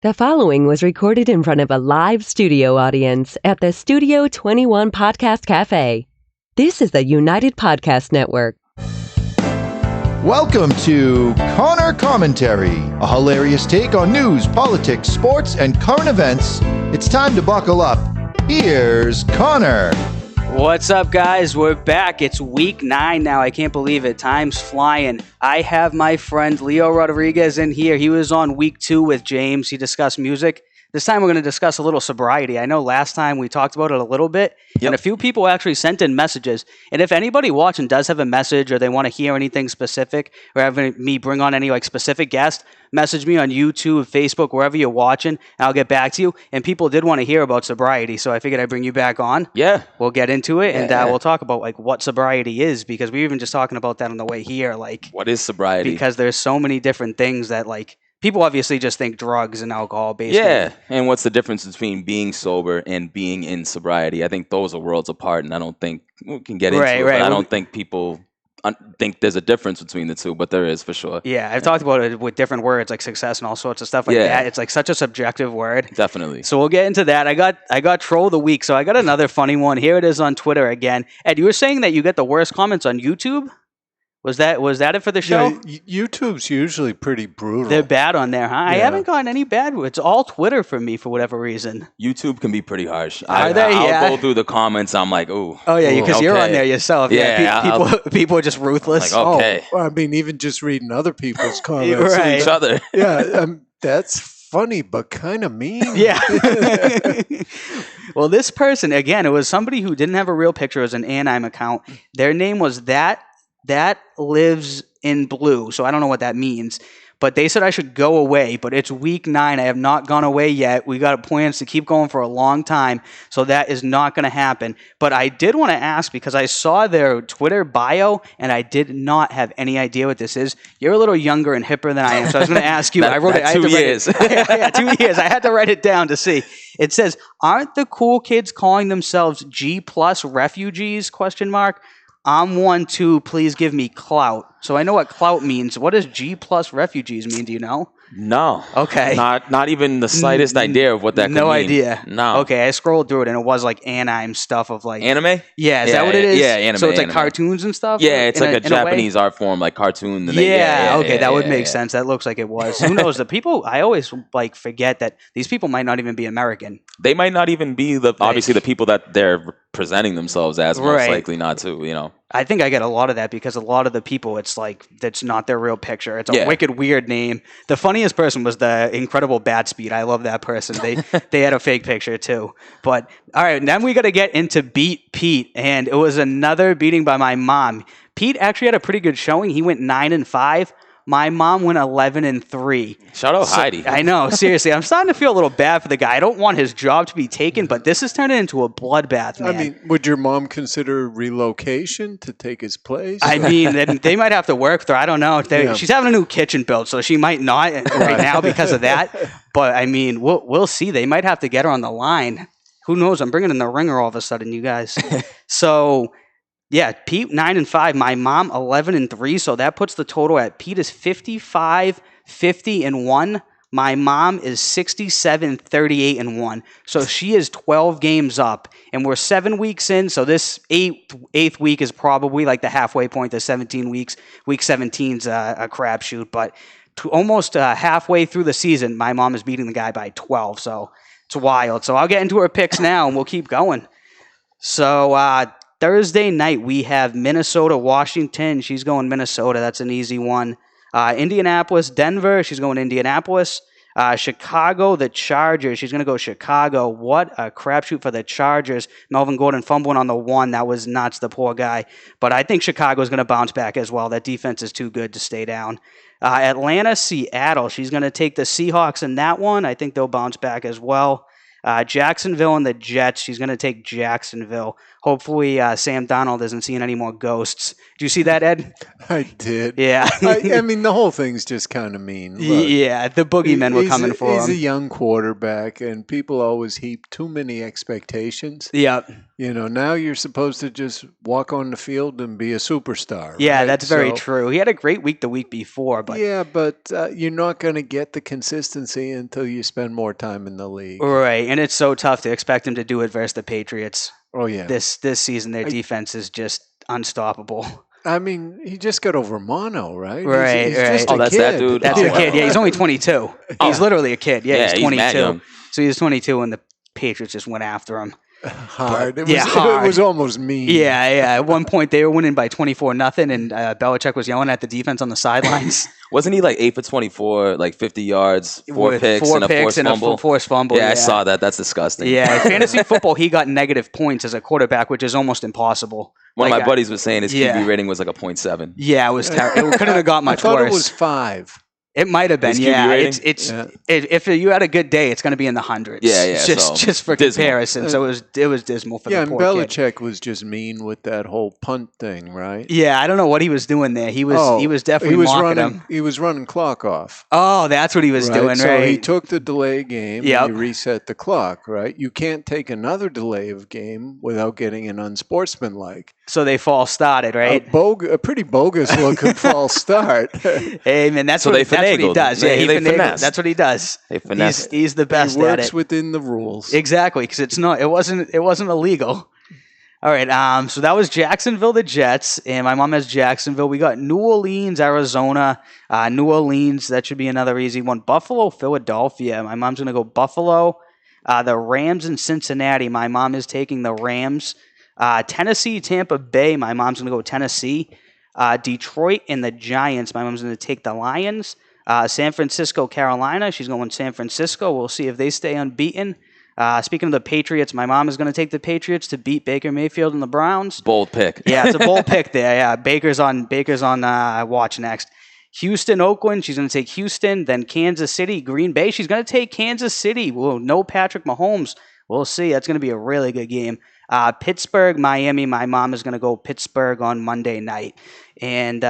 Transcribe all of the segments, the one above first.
The following was recorded in front of a live studio audience at the Studio 21 Podcast Cafe. This is the United Podcast Network. Welcome to Conor Commentary, a hilarious take on news, politics, sports, and current events. It's time to buckle up. Here's Conor. What's up, guys? We're back. It's week 9 now. I can't believe it. Time's flying. I have my friend Leo Rodriguez in here. He was on week 2 with James. He discussed music. This time we're going to discuss a little sobriety. I know last time we talked about it a little bit, and a few people actually sent in messages. And if anybody watching does have a message or they want to hear anything specific or have me bring on any specific guest, message me on YouTube, Facebook, wherever you're watching, and I'll get back to you. And people did want to hear about sobriety, so I figured I'd bring you back on. Yeah. We'll get into it, and we'll talk about what sobriety is, because we were even just talking about that on the way here. What is sobriety? Because there's so many different things that people obviously just think drugs and alcohol, basically. Yeah, and what's the difference between being sober and being in sobriety? I think those are worlds apart, and I don't think we can get into it, but I don't think people think there's a difference between the two, but there is for sure. Yeah, I've talked about it with different words like success and all sorts of stuff like that. It's such a subjective word. Definitely. So we'll get into that. I got troll of the week, so I got another funny one. Here it is on Twitter again. Ed, you were saying that you get the worst comments on YouTube? Was that it for the show? Yeah, YouTube's usually pretty brutal. They're bad on there, huh? Yeah. I haven't gotten any bad. It's all Twitter for me for whatever reason. YouTube can be pretty harsh. Are they? I'll go through the comments. I'm like, ooh. Oh yeah, because you're on there yourself. Yeah, people are just ruthless. Like, okay. Well, I mean, even just reading other people's comments. Right. Each other. Yeah, that's funny, but kind of mean. Yeah. Well, this person, again, it was somebody who didn't have a real picture. It was an Anaheim account. Their name was That Lives in Blue, so I don't know what that means. But they said I should go away, but it's week 9. I have not gone away yet. We got plans to keep going for a long time, so that is not going to happen. But I did want to ask, because I saw their Twitter bio, and I did not have any idea what this is. You're a little younger and hipper than I am, so I was going to ask you. I wrote it. 2 years. Yeah, 2 years. I had to write it down to see. It says, "Aren't the cool kids calling themselves G+ refugees? ? I'm one too. Please give me clout." So I know what clout means. What does G+ refugees mean? Do you know? No. Okay. Not even the slightest idea of what that could mean. No idea. No. Okay, I scrolled through it, and it was Anaheim stuff of Anime? Yeah, is that what it is? Yeah, anime. So it's anime. cartoons and stuff? Yeah, it's a Japanese art form, like cartoon. That would make sense. That looks like it was. Who knows? The people, I always forget that these people might not even be American. They might not even be obviously the people that they're presenting themselves as, most likely not to, I think I get a lot of that because a lot of the people, it's that's not their real picture. It's a wicked weird name. The funniest person was the Incredible Bad Speed. I love that person. They had a fake picture too. But all right, then we got to get into Beat Pete, and it was another beating by my mom. Pete actually had a pretty good showing. He went 9-5. My mom went 11-3. Shout out Heidi. I know, seriously. I'm starting to feel a little bad for the guy. I don't want his job to be taken, but this is turning into a bloodbath, man. I mean, would your mom consider relocation to take his place? I mean, they might have to work with her. I don't know. She's having a new kitchen built, so she might not right now because of that. But, I mean, we'll see. They might have to get her on the line. Who knows? I'm bringing in the ringer all of a sudden, you guys. So... yeah, Pete 9-5. My mom 11-3. So that puts the total at Pete is 55, 50-1. My mom is 67, 38-1. So she is 12 games up, and we're 7 weeks in. So this eighth week is probably the halfway point to 17 weeks. Week 17's a crapshoot, but almost halfway through the season, my mom is beating the guy by 12. So it's wild. So I'll get into her picks now, and we'll keep going. So Thursday night, we have Minnesota, Washington. She's going Minnesota. That's an easy one. Indianapolis, Denver. She's going Indianapolis. Chicago, the Chargers. She's going to go Chicago. What a crapshoot for the Chargers. Melvin Gordon fumbling on the 1. That was nuts, the poor guy. But I think Chicago's going to bounce back as well. That defense is too good to stay down. Atlanta, Seattle. She's going to take the Seahawks in that one. I think they'll bounce back as well. Jacksonville and the Jets. She's going to take Jacksonville. Hopefully Sam Darnold isn't seeing any more ghosts. Do you see that, Ed? I did. Yeah. I mean, the whole thing's just kind of mean. Look, yeah, the boogeymen were coming for him. He's a young quarterback, and people always heap too many expectations. Yeah. Now you're supposed to just walk on the field and be a superstar. Yeah, right? that's very true. He had a great week the week before, but you're not going to get the consistency until you spend more time in the league. right, and it's so tough to expect him to do it versus the Patriots. Oh yeah, this season their defense is just unstoppable. I mean, he just got over mono, right? Right, he's right. just a that's kid. that dude. That's a kid. Yeah, he's only 22. He's literally a kid. Yeah, he's 22. He's mad young. So he's 22, and the Patriots just went after him. Hard. Hard. It was almost mean. Yeah. At one point, they were winning by 24-0, and Belichick was yelling at the defense on the sidelines. Wasn't he like 8 for 24, like 50 yards, 4 picks, and a forced fumble? Yeah, I saw that. That's disgusting. Yeah, fantasy football, he got negative points as a quarterback, which is almost impossible. One of my buddies was saying his QB rating was like a 0.7. Yeah, it was terrible. It couldn't have got much I thought worse. it was 5. It might have been, His QB rating? If you had a good day, it's going to be in the hundreds. Yeah. Just for dismal. comparison. So it was dismal for the and poor Belichick kid. was just mean with that whole punt thing, right? Yeah, I don't know what he was doing there. He was definitely mocking him. He was running clock off. Oh, that's what he was doing, So right? he took the delay game and he reset the clock, right? You can't take another delay of game without getting an unsportsmanlike. So they false started, right? A pretty bogus looking false start. Hey, man, that's what he does. Yeah, he finessed. That's what he does. They finesse. He's the best He at works it. within the rules. Exactly, because it wasn't illegal. All right, so that was Jacksonville, the Jets, and my mom has Jacksonville. We got New Orleans, Arizona. New Orleans, that should be another easy one. Buffalo, Philadelphia. My mom's going to go Buffalo. The Rams and Cincinnati. My mom is taking the Rams. Tennessee, Tampa Bay. My mom's going to go Tennessee. Detroit and the Giants. My mom's going to take the Lions. San Francisco, Carolina. She's going San Francisco. We'll see if they stay unbeaten. Speaking of the Patriots, my mom is going to take the Patriots to beat Baker Mayfield and the Browns. Bold pick. Yeah, it's a bold pick there. Yeah, Baker's on watch next. Houston, Oakland. She's going to take Houston. Then Kansas City, Green Bay. She's going to take Kansas City. Whoa, no Patrick Mahomes. We'll see. That's going to be a really good game. Pittsburgh, Miami. My mom is going to go Pittsburgh on Monday night. And,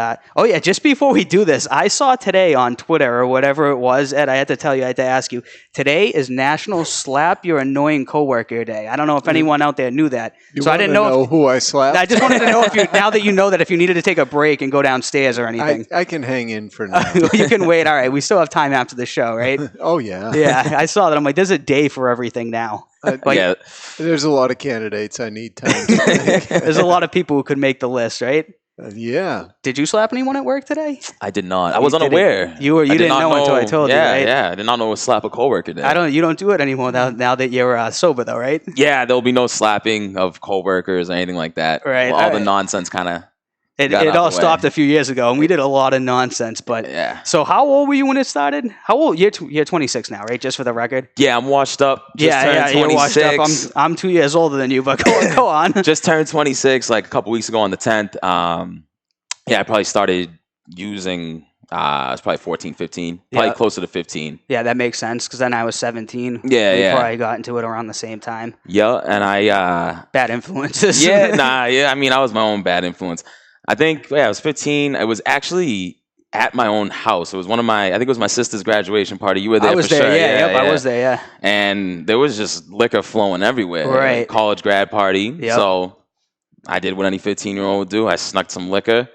just before we do this, I saw today on Twitter or whatever it was, Ed, I had to ask you, today is National Slap Your Annoying Coworker Day. I don't know if anyone out there knew that. So I didn't know who I slapped? I just wanted to know now that you know that if you needed to take a break and go downstairs or anything. I can hang in for now. You can wait. All right. We still have time after the show, right? Oh, yeah. Yeah, I saw that. I'm like, there's a day for everything now. There's a lot of candidates I need time to make. There's a lot of people who could make the list, right? Yeah. Did you slap anyone at work today? I did not. I was unaware. You didn't know until I told you, right? Yeah, I did not know what slap a coworker did. You don't do it anymore now that you're sober, though, right? Yeah, there'll be no slapping of coworkers or anything like that. Right. All the nonsense kind of. It all stopped a few years ago, and we did a lot of nonsense. But yeah. So how old were you when it started? How old? You're 26 now, right? Just for the record. Yeah, I'm washed up. Turned 26. You're washed up. I'm 2 years older than you, but go on. Just turned 26 like a couple weeks ago on the 10th. I probably started using. It was probably 14, 15. Probably closer to 15. Yeah, that makes sense because then I was 17. Yeah, we probably got into it around the same time. Yeah, and I bad influences. I mean, I was my own bad influence. I think, I was 15. I was actually at my own house. It was I think it was my sister's graduation party. You were there for sure. I was there, yeah. And there was just liquor flowing everywhere. Right. College grad party. Yep. So I did what any 15-year-old would do. I snuck some liquor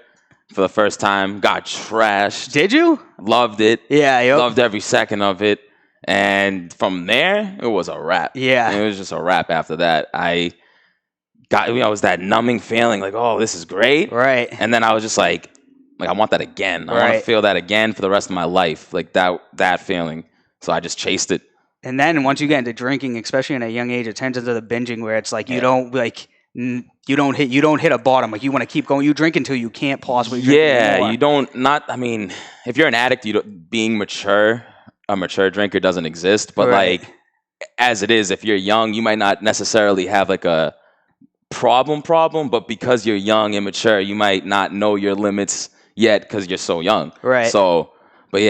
for the first time. Got trashed. Did you? Loved it. Yeah, yep. Loved every second of it. And from there, it was a wrap. Yeah. It was just a wrap after that. I was that numbing feeling like, oh, this is great. Right. And then I was just like I want that again. I want to feel that again for the rest of my life. Like that feeling. So I just chased it. And then once you get into drinking, especially in a young age, it turns into the binging where it's like you don't hit a bottom. Like you want to keep going. You drink until you can't possibly drink anymore. If you're an addict, being mature, a mature drinker doesn't exist. But as it is, if you're young, you might not necessarily have like a problem, but because you're young and mature, you might not know your limits yet because you're so young. Right. So, but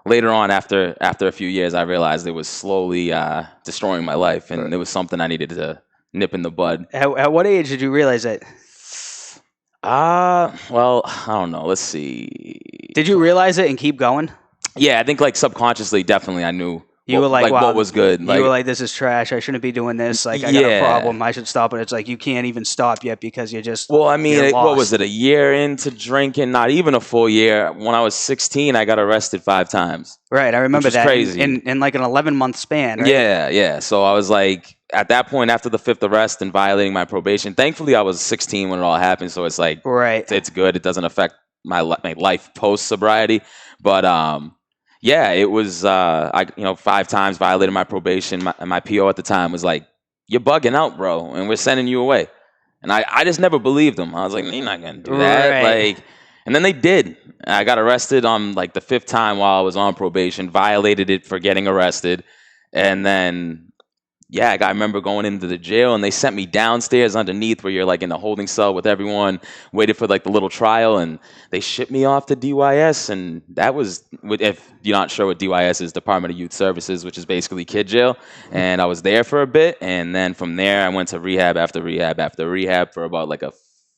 later on, after a few years, I realized it was slowly destroying my life, and it was something I needed to nip in the bud. At what age did you realize it? Well, I don't know. Let's see. Did you realize it and keep going? Yeah, I think like subconsciously, definitely I knew You were like, wow, what was good? You were like, this is trash. I shouldn't be doing this. Like, I got a problem. I should stop it. It's like you can't even stop yet because you're just. Well, I mean, what was it? A year into drinking? Not even a full year. When I was 16, I got arrested 5 times. Right, I remember that. Crazy. In like an 11-month span. Right? Yeah. So I was like, at that point, after the 5th arrest and violating my probation. Thankfully, I was 16 when it all happened. So it's like, it's good. It doesn't affect my life post sobriety, but yeah, it was, 5 times violated my probation. My PO at the time was like, you're bugging out, bro, and we're sending you away. And I just never believed them. I was like, you're not going to do that. Like, and then they did. I got arrested on like the 5th time while I was on probation, violated it for getting arrested. And then, I remember going into the jail and they sent me downstairs underneath where you're like in the holding cell with everyone, waited for like the little trial, and they shipped me off to DYS. And that was, if you're not sure what DYS is, Department of Youth Services, which is basically kid jail. And I was there for a bit. And then from there, I went to rehab after rehab after rehab for about like a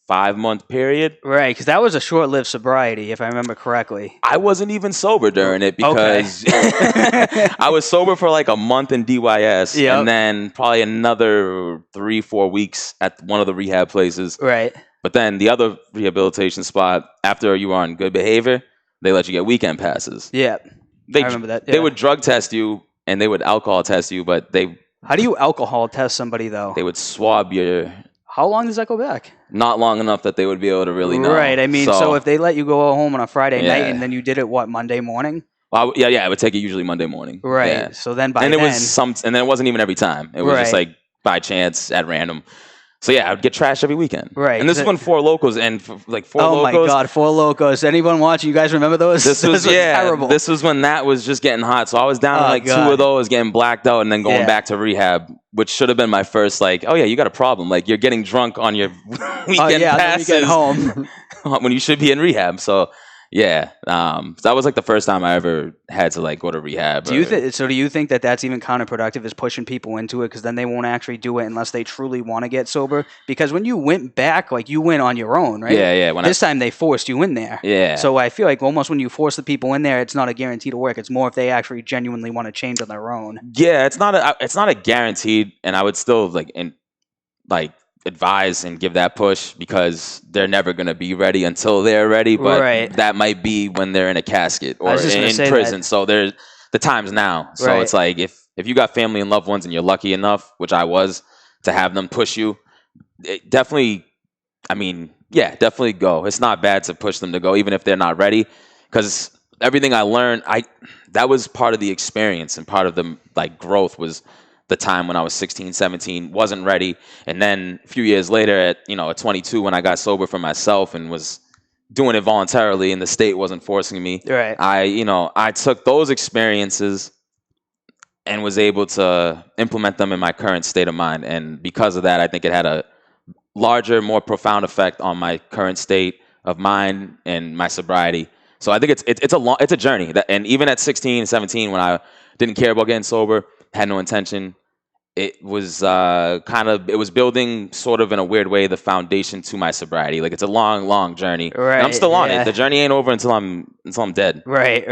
5-month period. Right, because that was a short-lived sobriety, if I remember correctly. I wasn't even sober during it because I was sober for like a month in DYS and then probably another 3-4 weeks at one of the rehab places. Right. But then the other rehabilitation spot, after you are on good behavior, they let you get weekend passes. Yeah, I remember that. Yeah. They would drug test you and they would alcohol test you, but How do you alcohol test somebody, though? They would swab your... How long does that go back? Not long enough that they would be able to really know. Right. I mean, so if they let you go home on a Friday night and then you did it, Monday morning? Well, it would take you usually Monday morning. Right. Yeah. So then and then it wasn't even every time. It was just like by chance at random. So I would get trashed every weekend. Right. And this is when Four Locos and like Four Locos. Oh my God, Four Locos! Anyone watching? You guys remember those? This was terrible. This was when that was just getting hot. So I was down to like 2 of those, getting blacked out, and then going back to rehab, which should have been my first. Like, oh yeah, you got a problem. Like you're getting drunk on your weekend passes when you get home when you should be in rehab. So. Yeah, that was like the first time I ever had to like go to rehab. Do you think that that's even counterproductive, is pushing people into it, because then they won't actually do it unless they truly want to get sober? Because when you went back, like you went on your own, right? Yeah. This time they forced you in there. Yeah. So I feel like almost when you force the people in there, it's not a guarantee to work. It's more if they actually genuinely want to change on their own. Yeah, it's not a guaranteed, and I would still advise and give that push because they're never going to be ready until they're ready, but that might be when they're in a casket or in prison. So there's the time's now. So it's like if you got family and loved ones and you're lucky enough, which I was, to have them push you, definitely go. It's not bad to push them to go even if they're not ready, because everything I learned, that was part of the experience, and part of the growth was the time when I was 16, 17, wasn't ready. And then a few years later at 22, when I got sober for myself and was doing it voluntarily and the state wasn't forcing me, I took those experiences and was able to implement them in my current state of mind. And because of that, I think it had a larger, more profound effect on my current state of mind and my sobriety. So I think it's a journey. And even at 16, 17, when I didn't care about getting sober, had no intention, it was it was building sort of in a weird way the foundation to my sobriety. Like it's a long, long journey. Right. And I'm still on it. The journey ain't over until I'm dead. Right.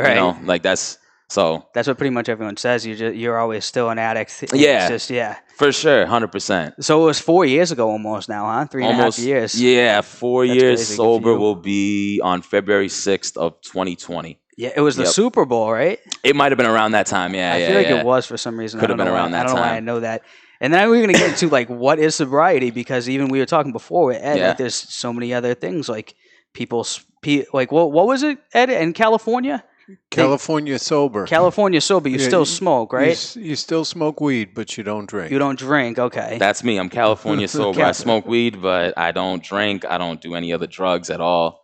That's what pretty much everyone says. You're always still an addict. Yeah. It's just, for sure, 100%. So it was 4 years ago almost now, huh? 3.5 years. Yeah, 4 years sober will be on February 6th of 2020. Yeah, it was the Super Bowl, right? It might have been around that time. Yeah, I feel like it was for some reason. Could have been around that time. I don't know why I know that. And then we're going to get into what is sobriety, because even we were talking before with Ed, there's so many other things like what was it, Ed, in California? California sober. California sober. You still smoke, right? You still smoke weed, but you don't drink. You don't drink, okay. That's me. I'm California sober. I smoke weed, but I don't drink. I don't do any other drugs at all.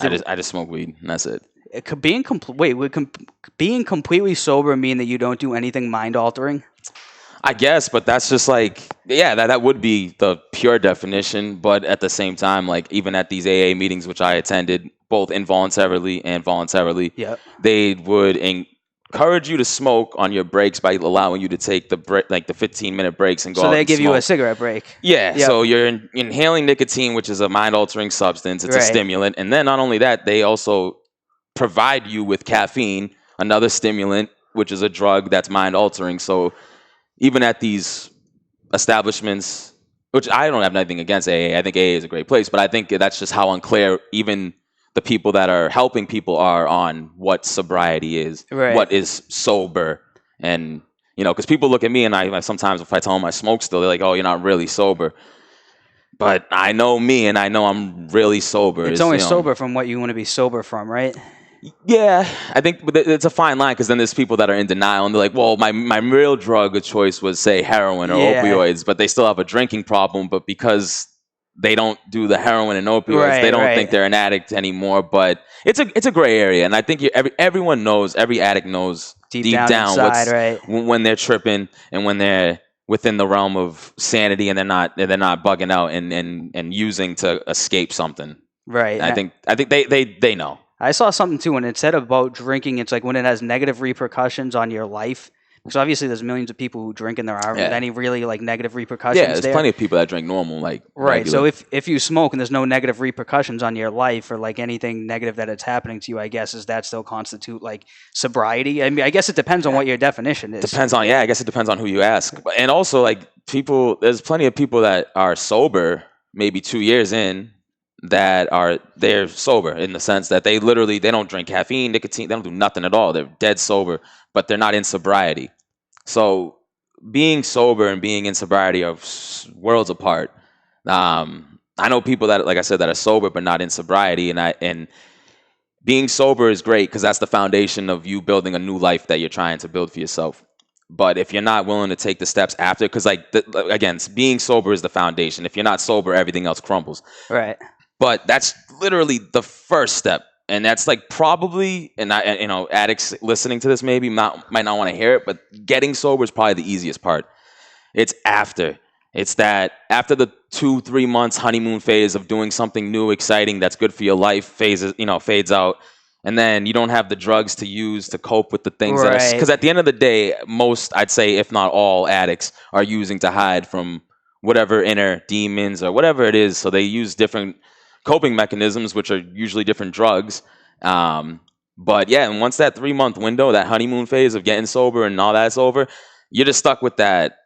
I just smoke weed, and that's it. Being completely sober mean that you don't do anything mind altering? I guess, but that's just that would be the pure definition. But at the same time, even at these AA meetings, which I attended, both involuntarily and voluntarily, they would encourage you to smoke on your breaks by allowing you to take the 15-minute breaks and go out and smoke. So they give you a cigarette break. Yeah. Yep. So you're inhaling nicotine, which is a mind-altering substance. It's a stimulant. And then not only that, they also provide you with caffeine, another stimulant, which is a drug that's mind altering. So even at these establishments, which I don't have nothing against AA, I think AA is a great place, but I think that's just how unclear even the people that are helping people are on what sobriety is, what is sober. And, because people look at me and I sometimes if I tell them I smoke still, they're like, oh, you're not really sober. But I know me and I know I'm really sober. It's only sober from what you want to be sober from, right? Yeah, I think it's a fine line because then there's people that are in denial and they're like, well, my real drug of choice was, say, heroin or opioids, but they still have a drinking problem. But because they don't do the heroin and opioids, they don't think they're an addict anymore. But it's a gray area. And I think everyone knows, every addict knows deep down inside, when they're tripping and when they're within the realm of sanity and they're not bugging out and using to escape something. Right. I think they know. I saw something too, and it said about drinking, it's like when it has negative repercussions on your life. Because obviously there's millions of people who drink and there aren't any really like negative repercussions. Yeah, there's plenty of people that drink normal, like regular. So if you smoke and there's no negative repercussions on your life or like anything negative that it's happening to you, I guess, does that still constitute like sobriety? I mean, I guess it depends on what your definition is. I guess it depends on who you ask. And also like there's plenty of people that are sober maybe 2 years in they're sober in the sense that they don't drink caffeine, nicotine, they don't do nothing at all. They're dead sober, but they're not in sobriety. So being sober and being in sobriety are worlds apart. I know people that, like I said, that are sober but not in sobriety, and being sober is great because that's the foundation of you building a new life that you're trying to build for yourself. But if you're not willing to take the steps after, because again, being sober is the foundation. If you're not sober, everything else crumbles. Right. But that's literally the first step. And that's like probably, addicts listening to this maybe might not want to hear it, but getting sober is probably the easiest part. It's after. It's that after the 2-3 months honeymoon phase of doing something new, exciting, that's good for your life, fades out. And then you don't have the drugs to use to cope with the things because at the end of the day, most, I'd say, if not all addicts are using to hide from whatever inner demons or whatever it is. So they use different coping mechanisms, which are usually different drugs. But yeah, and once that 3-month window, that honeymoon phase of getting sober and all that's over, you're just stuck with that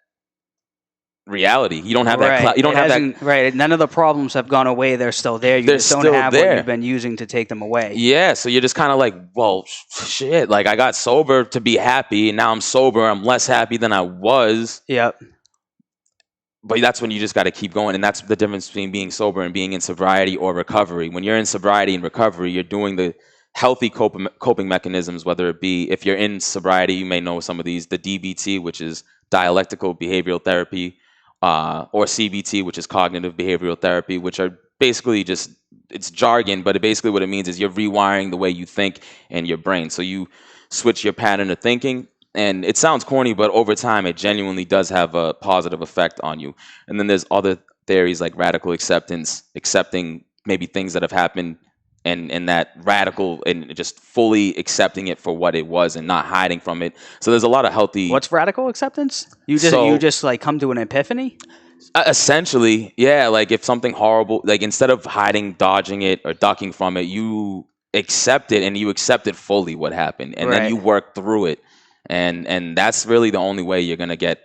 reality. You don't have that. You don't have that. Right. None of the problems have gone away. They're still there. You just don't have what you've been using to take them away. Yeah. So you're just kind of like, well, shit. Like I got sober to be happy, and now I'm sober. I'm less happy than I was. Yep. But that's when you just got to keep going. And that's the difference between being sober and being in sobriety or recovery. When you're in sobriety and recovery, you're doing the healthy coping mechanisms, whether it be, if you're in sobriety, you may know some of these, the DBT, which is dialectical behavioral therapy, or CBT, which is cognitive behavioral therapy, which are basically just, it's jargon, but basically what it means is you're rewiring the way you think in your brain. So you switch your pattern of thinking. And it sounds corny, but over time, it genuinely does have a positive effect on you. And then there's other theories like radical acceptance, accepting maybe things that have happened and that radical and just fully accepting it for what it was and not hiding from it. So there's a lot of healthy... What's radical acceptance? You just like come to an epiphany? Essentially, yeah. Like if something horrible, like instead of hiding, dodging it, or ducking from it, you accept it and you accept it fully what happened. And then you work through it. And that's really the only way you're going to get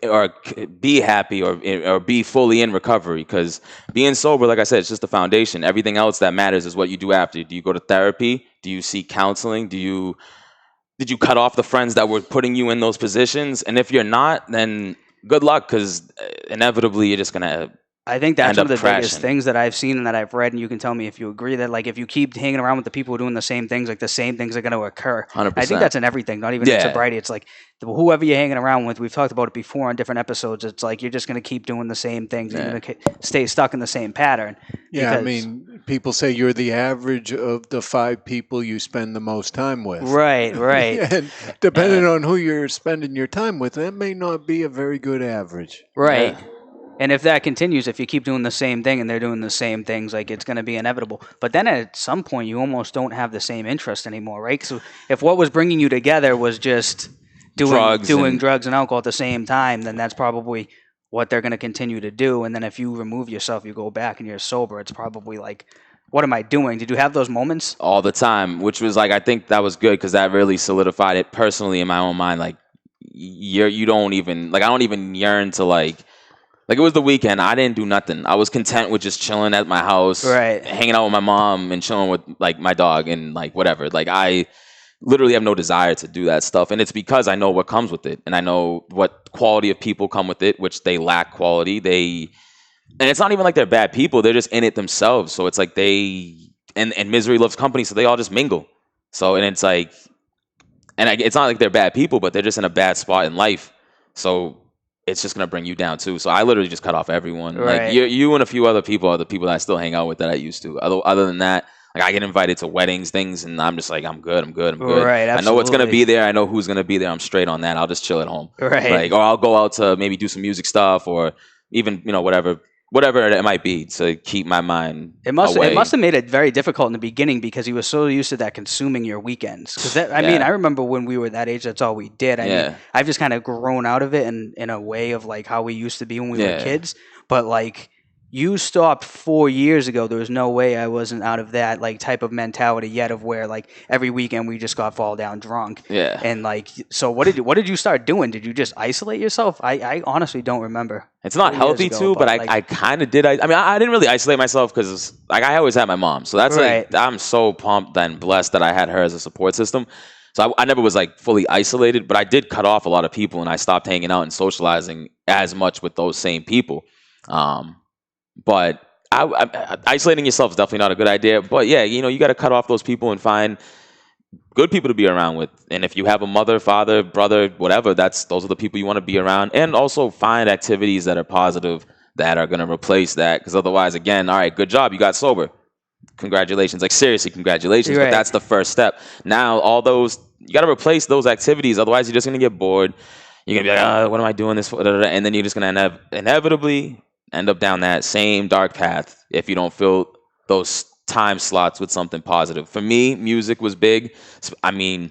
or be happy or be fully in recovery, because being sober, like I said, it's just the foundation. Everything else that matters is what you do after. Do you go to therapy? Do you seek counseling? Did you cut off the friends that were putting you in those positions? And if you're not, then good luck, because inevitably you're just going to I think that's one of the biggest things that I've seen and that I've read, and you can tell me if you agree, that like if you keep hanging around with the people who are doing the same things, like the same things are going to occur. 100%. I think that's in everything, not even in sobriety. It's like whoever you're hanging around with, we've talked about it before on different episodes, it's like you're just going to keep doing the same things. You're going to stay stuck in the same pattern. Yeah, I mean, people say you're the average of the 5 people you spend the most time with. Right. And depending on who you're spending your time with, that may not be a very good average. Right. Yeah. And if that continues, if you keep doing the same thing and they're doing the same things, like it's going to be inevitable. But then at some point, you almost don't have the same interest anymore, right? So if what was bringing you together was just doing drugs and alcohol at the same time, then that's probably what they're going to continue to do. And then if you remove yourself, you go back and you're sober, it's probably like what am I doing? Did you have those moments? All the time, which was like, I think that was good because that really solidified it personally in my own mind. Like, you don't even, like, I don't even yearn to like it was the weekend. I didn't do nothing. I was content with just chilling at my house, hanging out with my mom and chilling with like my dog and like whatever. Like, I literally have no desire to do that stuff. And it's because I know what comes with it. And I know what quality of people come with it, which they lack quality. And it's not even like they're bad people. They're just in it themselves. So it's like and misery loves company. So they all just mingle. So, and it's like, it's not like they're bad people, but they're just in a bad spot in life. So it's just going to bring you down too. So I literally just cut off everyone. Like you and a few other people are the people that I still hang out with that I used to. Other than that, like, I get invited to weddings, things, and I'm just like, I'm good. Right, I know what's going to be there. I know who's going to be there. I'm straight on that. I'll just chill at home. Right. Like, or I'll go out to maybe do some music stuff or even, whatever it might be to keep my mind away. It must have made it very difficult in the beginning because he was so used to that consuming your weekends. Because I mean, I remember when we were that age, that's all we did. I mean, I've just kind of grown out of it in a way of like how we used to be when we were kids. But like, you stopped 4 years ago. There was no way I wasn't out of that like type of mentality yet of where like every weekend we just got fall down drunk. Yeah. And like, so what did you start doing? Did you just isolate yourself? I honestly don't remember. It's not healthy too, but I kind of did. I mean, I didn't really isolate myself because like I always had my mom. So that's like, I'm so pumped and blessed that I had her as a support system. So I never was like fully isolated, but I did cut off a lot of people and I stopped hanging out and socializing as much with those same people. But isolating yourself is definitely not a good idea. But yeah, you got to cut off those people and find good people to be around with. And if you have a mother, father, brother, whatever, those are the people you want to be around. And also find activities that are positive that are going to replace that. Because otherwise, again, all right, good job, you got sober. Congratulations. Like, seriously, congratulations. But that's the first step. Now, you got to replace those activities. Otherwise, you're just going to get bored. You're going to be like, what am I doing this for? And then you're just going to inevitably end up down that same dark path if you don't fill those time slots with something positive. For me, music was big. I mean,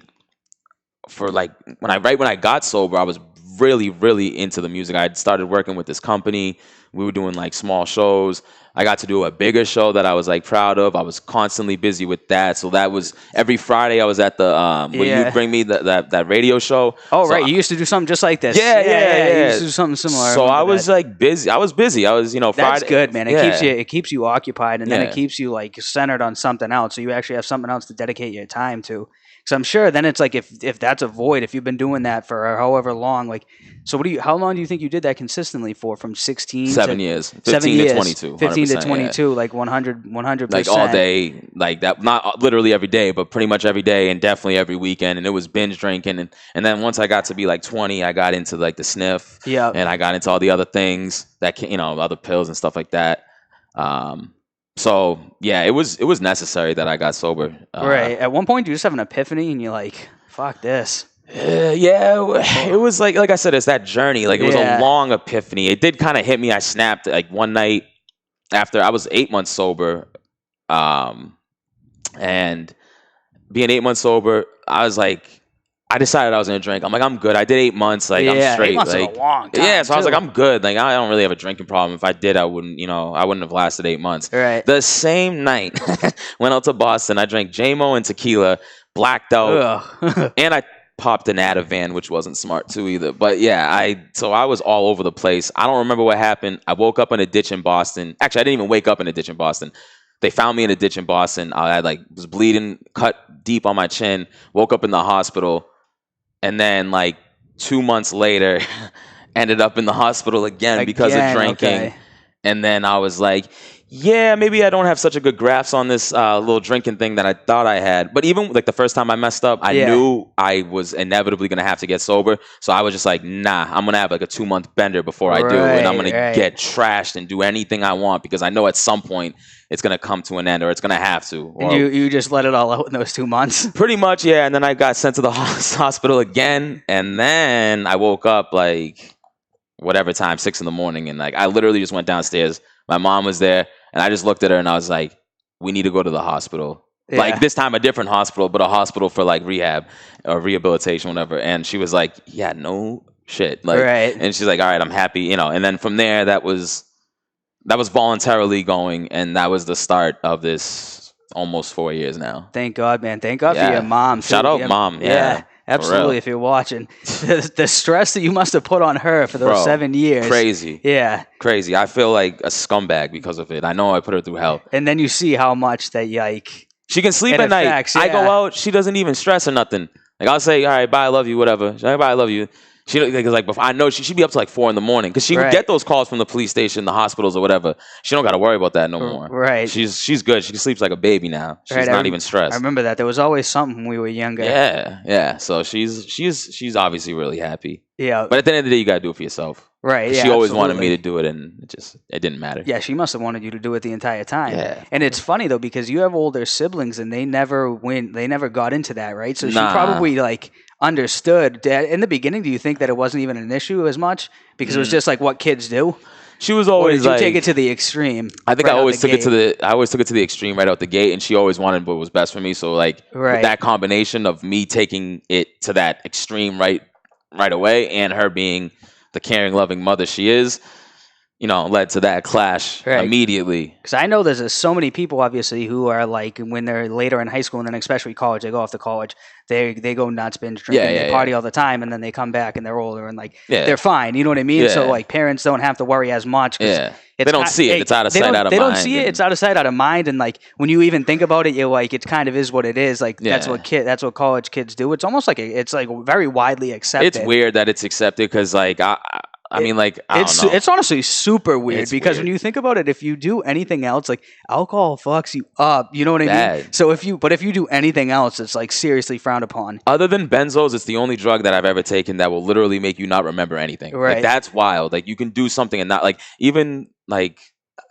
for like when I got sober, I was really, really into the music. I had started working with this company. We were doing like small shows. I got to do a bigger show that I was like proud of. I was constantly busy with that. So that was every Friday I was at the when you'd bring me that radio show. Oh, so right. You used to do something just like this. Yeah. You used to do something similar. So I was like busy. I was busy. I was, Friday. That's good, man. It keeps you occupied, and then it keeps you like centered on something else. So you actually have something else to dedicate your time to. So I'm sure then it's like if that's a void, if you've been doing that for however long, like, so how long do you think you did that consistently for? From 16 7 years, 15 to 22, 15 to 22, like 100%. Like all day, like that, not literally every day, but pretty much every day and definitely every weekend. And it was binge drinking. And then once I got to be like 20, I got into like the sniff. Yeah. And I got into all the other things that, other pills and stuff like that. So yeah, it was necessary that I got sober. Right. At one point, you just have an epiphany, and you're like, "Fuck this." It was like I said, it's that journey. Like, it was a long epiphany. It did kind of hit me. I snapped like one night after I was 8 months sober, and being 8 months sober, I was like, I decided I was gonna drink. I'm like, I'm good. I did 8 months. Like, I'm straight. 8 months like, is a long time. Yeah, so I was like, I'm good. Like, I don't really have a drinking problem. If I did, I wouldn't have lasted 8 months. Right. The same night, went out to Boston. I drank JMO and tequila, blacked out, and I popped an Ativan, which wasn't smart too either. But yeah, so I was all over the place. I don't remember what happened. I woke up in a ditch in Boston. Actually, I didn't even wake up in a ditch in Boston. They found me in a ditch in Boston. I was bleeding, cut deep on my chin. Woke up in the hospital. And then, like, 2 months later, ended up in the hospital again because of drinking. Okay. And then I was like, yeah, maybe I don't have such a good grasp on this little drinking thing that I thought I had. But even, like, the first time I messed up, I knew I was inevitably going to have to get sober. So I was just like, nah, I'm going to have, like, a 2-month bender before I do. And I'm going to get trashed and do anything I want because I know at some point it's going to come to an end or it's going to have to. And you just let it all out in those 2 months? Pretty much, yeah. And then I got sent to the hospital again. And then I woke up like whatever time, 6 a.m. And like I literally just went downstairs. My mom was there. And I just looked at her and I was like, we need to go to the hospital. Yeah. Like this time a different hospital, but a hospital for like rehab or rehabilitation, whatever. And she was like, yeah, no shit. Like, and she's like, all right, I'm happy. And then from there, that was that was voluntarily going, and that was the start of this almost 4 years now. Thank God, man. Thank God for your mom. Too. Shout out, Mom. Yeah, absolutely. If you're watching, the stress that you must have put on her for those 7 years. Crazy. Yeah. Crazy. I feel like a scumbag because of it. I know I put her through hell. And then you see how much that, like, she can sleep at night. I go out, she doesn't even stress or nothing. Like, I'll say, all right, bye, I love you, whatever. She's like, bye, I love you. She like I know she'd be up to like 4 a.m. because she would get those calls from the police station, the hospitals, or whatever. She don't got to worry about that no more. Right. She's good. She sleeps like a baby now. She's not even stressed. I remember that. There was always something when we were younger. Yeah. So she's obviously really happy. Yeah. But at the end of the day, you gotta do it for yourself. Right. Yeah. She always wanted me to do it, and it didn't matter. Yeah, she must have wanted you to do it the entire time. Yeah. And it's funny though because you have older siblings and they never got into that, right? So she probably like understood. In the beginning, do you think that it wasn't even an issue as much because it was just like what kids do? She was always or did you take it to the extreme? I think I always took it to the extreme right out the gate, and she always wanted what was best for me. So like with that combination of me taking it to that extreme right away, and her being the caring, loving mother she is, led to that clash immediately. Because I know there's so many people, obviously, who are like, when they're later in high school and then especially college, they go off to college, they go nuts, binge drinking, they party all the time, and then they come back and they're older and like they're fine. You know what I mean? Yeah. So like parents don't have to worry as much. Yeah. They don't see it. It's out of sight, out of mind. They don't see it. It's out of sight, out of mind. And like when you even think about it, you're like, it kind of is what it is. Like that's what college kids do. It's almost like it's like very widely accepted. It's weird that it's accepted because like I don't know. It's honestly super weird because when you think about it, if you do anything else, like alcohol fucks you up, you know what I mean? So if you do anything else, it's like seriously frowned upon. Other than benzos, it's the only drug that I've ever taken that will literally make you not remember anything. Right. Like that's wild. Like you can do something and not like even like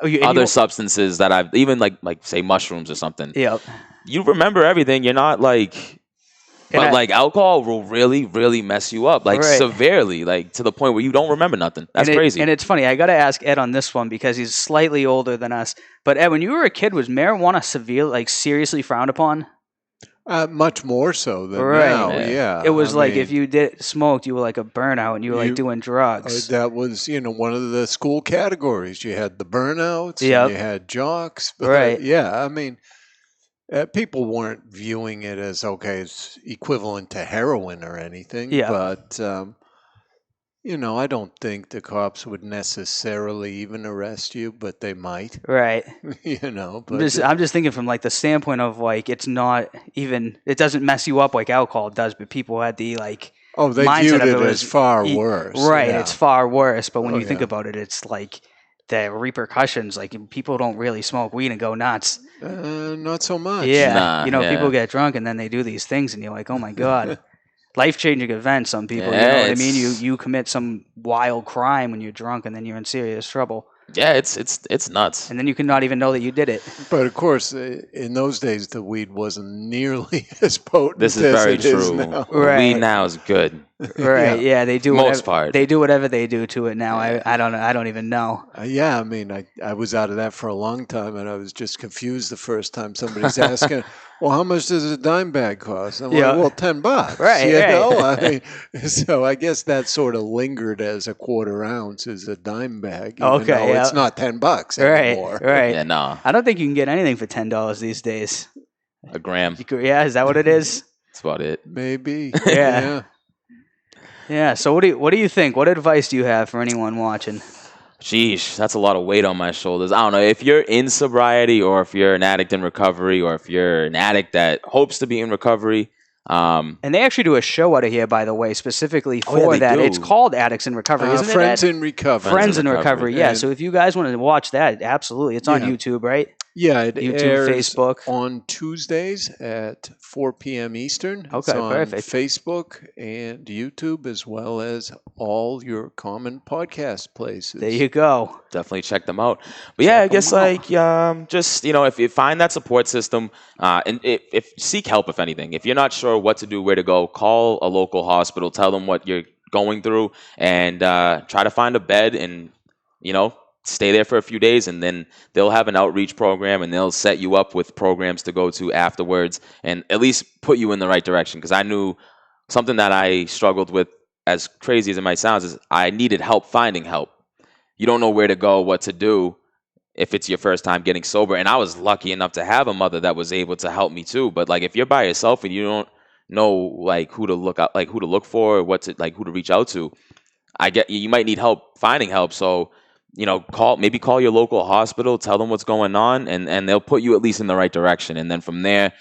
other substances that I've even like say mushrooms or something. Yep. You remember everything. You're not like. But like alcohol will really, really mess you up, like severely, like to the point where you don't remember nothing. That's crazy. And it's funny. I got to ask Ed on this one because he's slightly older than us. But Ed, when you were a kid, was marijuana seriously frowned upon? Much more so than now. Yeah. It was if you smoked, you were like a burnout, and you were like doing drugs. That was one of the school categories. You had the burnouts, and you had jocks. But, yeah, I mean. People weren't viewing it as, it's equivalent to heroin or anything. Yeah. But, I don't think the cops would necessarily even arrest you, but they might. Right. But I'm just thinking from like the standpoint of like, it's not even, it doesn't mess you up like alcohol does, but people had the like, they viewed it as far worse. Right. Yeah. It's far worse. But when you think about it, it's like, the repercussions, like people don't really smoke weed and go nuts. Not so much. Yeah. People get drunk and then they do these things and you're like, oh my God. Life-changing event, some people, you know what I mean? You commit some wild crime when you're drunk and then you're in serious trouble. Yeah, it's nuts. And then you can not even know that you did it. But of course, in those days, the weed wasn't nearly as potent. This is very true. Now. Right. Weed now is good. Right. Yeah, they do part. They do whatever they do to it now. I don't know. I don't even know. I mean, I was out of that for a long time, and I was just confused the first time somebody's asking, "Well, how much does a dime bag cost?" I'm like, "Well, $10." Right. I mean, so I guess that sort of lingered as a quarter ounce is a dime bag. Okay. It's not $10 anymore. Right. Yeah. No. I don't think you can get anything for $10 these days. A gram. Yeah. Is that what it is? That's about it. Maybe. Yeah. Yeah. So what do you think? What advice do you have for anyone watching? Sheesh, that's a lot of weight on my shoulders. I don't know if you're in sobriety or if you're an addict in recovery or if you're an addict that hopes to be in recovery. And they actually do a show out of here, by the way, specifically for that. It's called Addicts in Recovery, isn't it? Friends in Recovery. Friends in Recovery, yeah. So if you guys want to watch that, absolutely. It's on YouTube, right? Yeah, it YouTube, airs Facebook. On Tuesdays at 4 p.m. Eastern. Okay, it's on perfect. Facebook and YouTube, as well as all your common podcast places. There you go. Definitely check them out. But I guess just if you find that support system, and if seek help, if anything. If you're not sure what to do, where to go, call a local hospital. Tell them what you're going through, and try to find a bed and stay there for a few days, and then they'll have an outreach program and they'll set you up with programs to go to afterwards and at least put you in the right direction. Because I knew something that I struggled with, as crazy as it might sound, is I needed help finding help. You don't know where to go, what to do. if it's your first time getting sober. And I was lucky enough to have a mother that was able to help me too. But like, if you're by yourself and you don't know like who to look out, like who to look for, who to reach out to, you might need help finding help. So, call your local hospital, tell them what's going on, and they'll put you at least in the right direction. And then from there,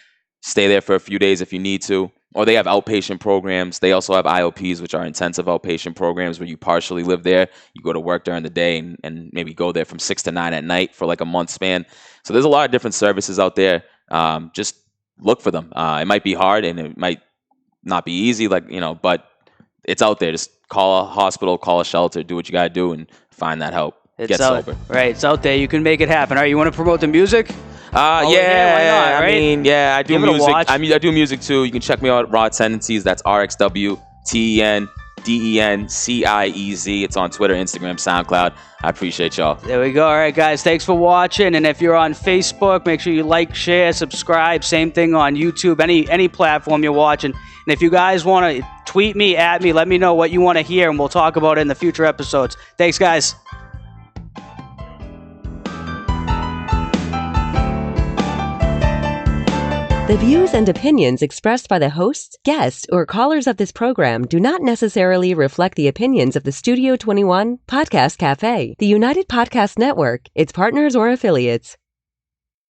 stay there for a few days if you need to. Or they have outpatient programs. They also have IOPs, which are intensive outpatient programs where you partially live there. You go to work during the day and maybe go there from 6 to 9 at night for like a month span. So there's a lot of different services out there. Just look for them. It might be hard and it might not be easy, but it's out there. Just call a hospital, call a shelter, do what you got to do and find that help. Get sober. Right, it's out there. You can make it happen. All right, you want to promote the music? Why not, right? I do music. I do music too. You can check me out at Raw Tendencies. That's RXWTENDENCIEZ. It's on Twitter, Instagram, SoundCloud. I appreciate y'all. There we go. All right, guys. Thanks for watching. And if you're on Facebook, make sure you like, share, subscribe. Same thing on YouTube, any platform you're watching. And if you guys want to tweet me, at me, let me know what you want to hear, and we'll talk about it in the future episodes. Thanks, guys. The views and opinions expressed by the hosts, guests, or callers of this program do not necessarily reflect the opinions of the Studio 21 Podcast Cafe, the United Podcast Network, its partners, or affiliates.